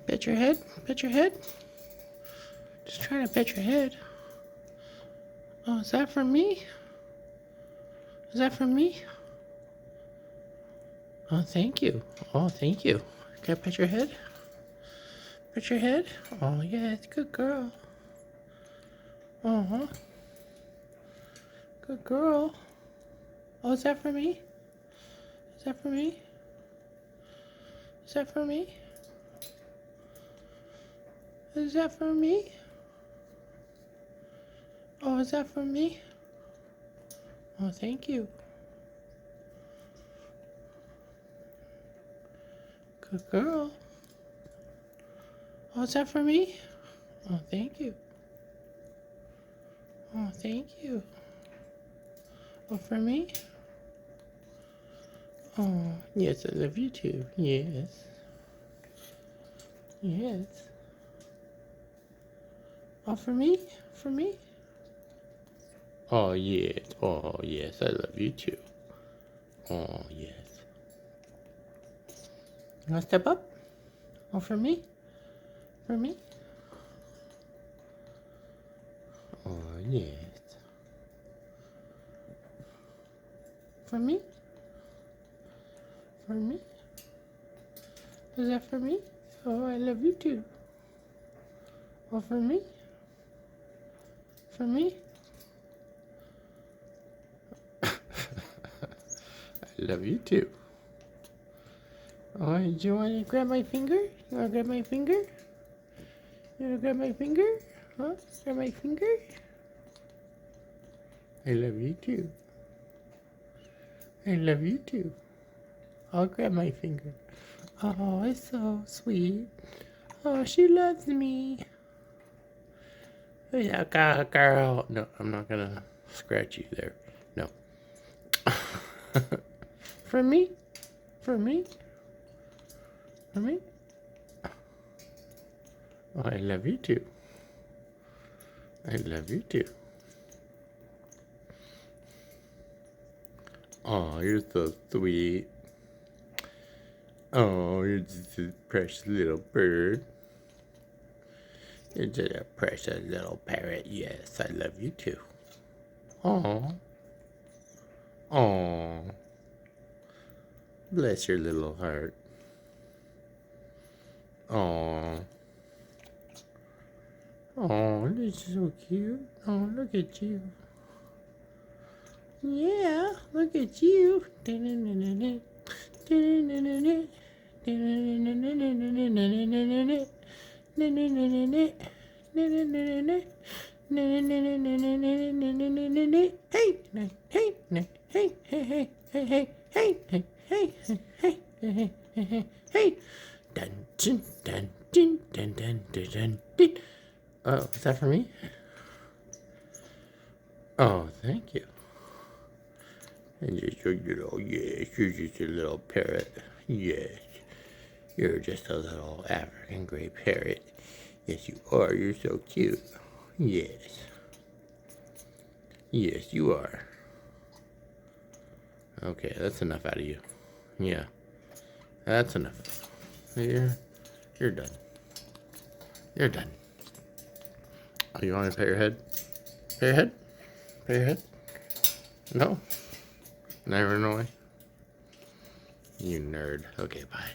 Pet your head. Pet your head. Just trying to pet your head. Oh, is that for me? Is that for me? Oh, thank you. Oh, thank you. Can I pet your head? Pet your head? Oh, yes. Good girl. Uh-huh. Good girl. Oh, is that for me? Is that for me? Is that for me? Is that for me? Oh, is that for me? Oh, thank you. Good girl. Oh, is that for me? Oh, thank you. Oh, thank you. Oh, for me? Oh, yes, I love you too. Yes. Yes. Oh, for me? For me? Oh, yes. Oh, yes, I love you too. Oh, yes. You want to step up? Oh, for me? For me? Oh, yes. For me? For me? Is that for me? Oh, I love you too. Oh, for me? For me? I love you too. Oh, do you want to grab my finger? You want to grab my finger? You want to grab my finger? Huh? Grab my finger? I love you too. I love you too. I'll grab my finger. Oh, it's so sweet. Oh, she loves me. Yeah, girl. No, I'm not gonna scratch you there. No. For me? For me? For me? Oh, I love you too. I love you too. Oh, you're so sweet. Oh, you're just a precious little bird. You're just a precious little parrot. Yes, I love you too. Oh. Oh. Bless your little heart. Oh. Oh, this is so cute. Oh, look at you. Yeah, look at you. Hey. Dun dun dun dun dun dun dun dun. Oh, is that for me? Oh, thank you. And just a little, yes, you're just a little parrot. Yes, you're just a little African gray parrot. Yes, you are. You're so cute. Yes. Yes, you are. Okay, that's enough out of you. Yeah, that's enough. You're done. You're done. Oh, you want to pet your head? Pet your head? Pet your head? No? Never know why? You nerd. Okay, bye.